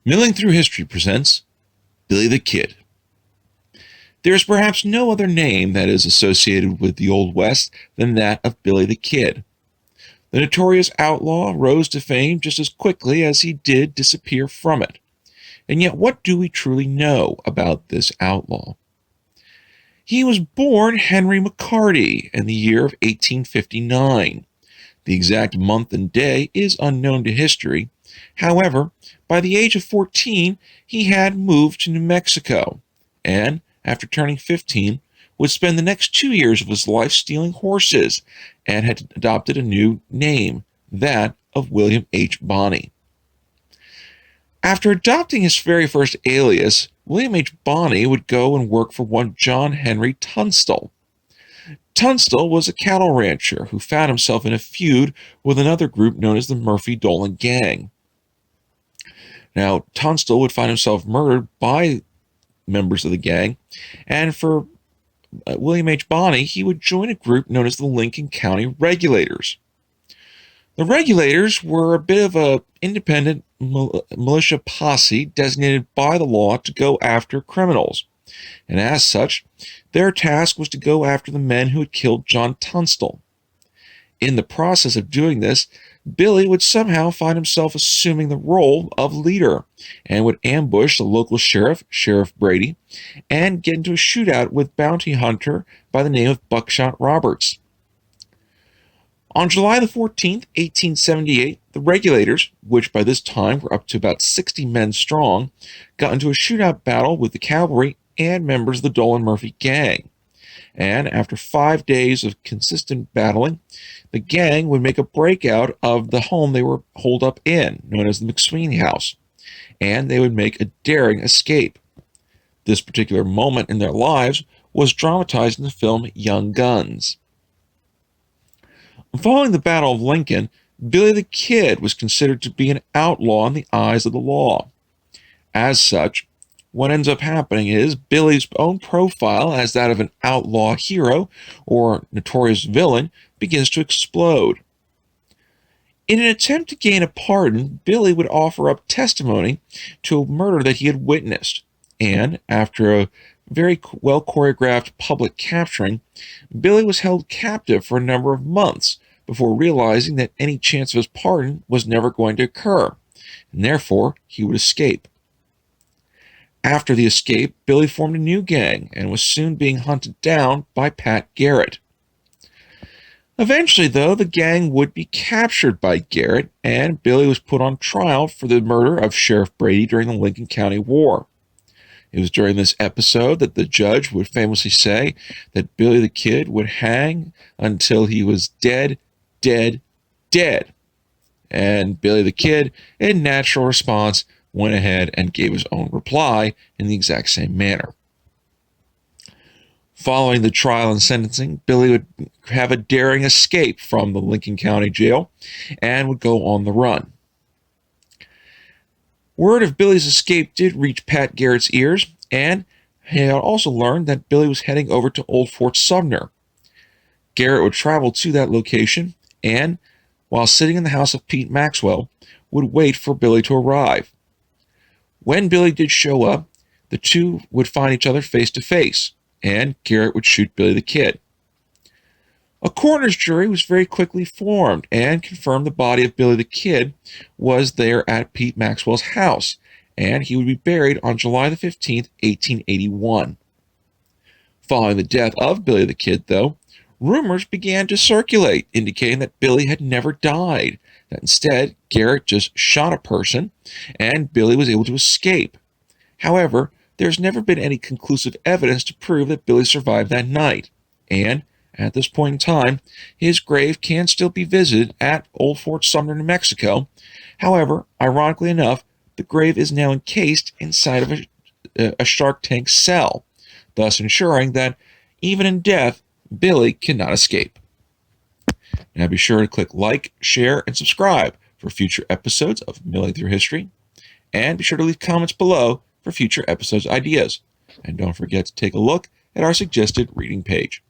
Milling Through History presents Billy the Kid. There is perhaps no other name that is associated with the Old West than that of Billy the Kid. The notorious outlaw rose to fame just as quickly as he did disappear from it. And yet, what do we truly know about this outlaw? He was born Henry McCarty in the year of 1859. The exact month and day is unknown to history. However, by the age of 14, he had moved to New Mexico, and after turning 15, would spend the next 2 years of his life stealing horses, and had adopted a new name, that of William H. Bonney. After adopting his very first alias, William H. Bonney would go and work for one John Henry Tunstall. Tunstall was a cattle rancher who found himself in a feud with another group known as the Murphy-Dolan Gang. Now, Tunstall would find himself murdered by members of the gang, and for William H. Bonney, he would join a group known as the Lincoln County Regulators. The Regulators were a bit of an independent militia posse designated by the law to go after criminals, and as such, their task was to go after the men who had killed John Tunstall. In the process of doing this, Billy would somehow find himself assuming the role of leader and would ambush the local sheriff, Sheriff Brady, and get into a shootout with bounty hunter by the name of Buckshot Roberts. On July the 14th, 1878, the Regulators, which by this time were up to about 60 men strong, got into a shootout battle with the cavalry and members of the Dolan Murphy gang. And after 5 days of consistent battling, the gang would make a breakout of the home they were holed up in, known as the McSweeney House, and they would make a daring escape. This particular moment in their lives was dramatized in the film Young Guns. Following the Battle of Lincoln, Billy the Kid was considered to be an outlaw in the eyes of the law. As such, what ends up happening is Billy's own profile as that of an outlaw hero or notorious villain begins to explode. In an attempt to gain a pardon, Billy would offer up testimony to a murder that he had witnessed, and after a very well choreographed public capturing, Billy was held captive for a number of months before realizing that any chance of his pardon was never going to occur, and therefore he would escape. After the escape, Billy formed a new gang and was soon being hunted down by Pat Garrett. Eventually, though, the gang would be captured by Garrett, and Billy was put on trial for the murder of Sheriff Brady during the Lincoln County War. It was during this episode that the judge would famously say that Billy the Kid would hang until he was dead, dead, dead. And Billy the Kid, in natural response, went ahead and gave his own reply in the exact same manner. Following the trial and sentencing, Billy would have a daring escape from the Lincoln County Jail and would go on the run. Word of Billy's escape did reach Pat Garrett's ears, and he had also learned that Billy was heading over to Old Fort Sumner. Garrett would travel to that location and, while sitting in the house of Pete Maxwell, would wait for Billy to arrive. When Billy did show up, the two would find each other face to face, and Garrett would shoot Billy the Kid. A coroner's jury was very quickly formed and confirmed the body of Billy the Kid was there at Pete Maxwell's house, and he would be buried on July the 15th, 1881. Following the death of Billy the Kid, though, rumors began to circulate indicating that Billy had never died, that instead Garrett just shot a person and Billy was able to escape. However, there's never been any conclusive evidence to prove that Billy survived that night, and at this point in time, his grave can still be visited at Old Fort Sumner, New Mexico. However, ironically enough, the grave is now encased inside of a Shark Tank cell, thus ensuring that even in death, Billy cannot escape. Now be sure to click like, share, and subscribe for future episodes of Milling Through History, and be sure to leave comments below for future episodes ideas. And don't forget to take a look at our suggested reading page.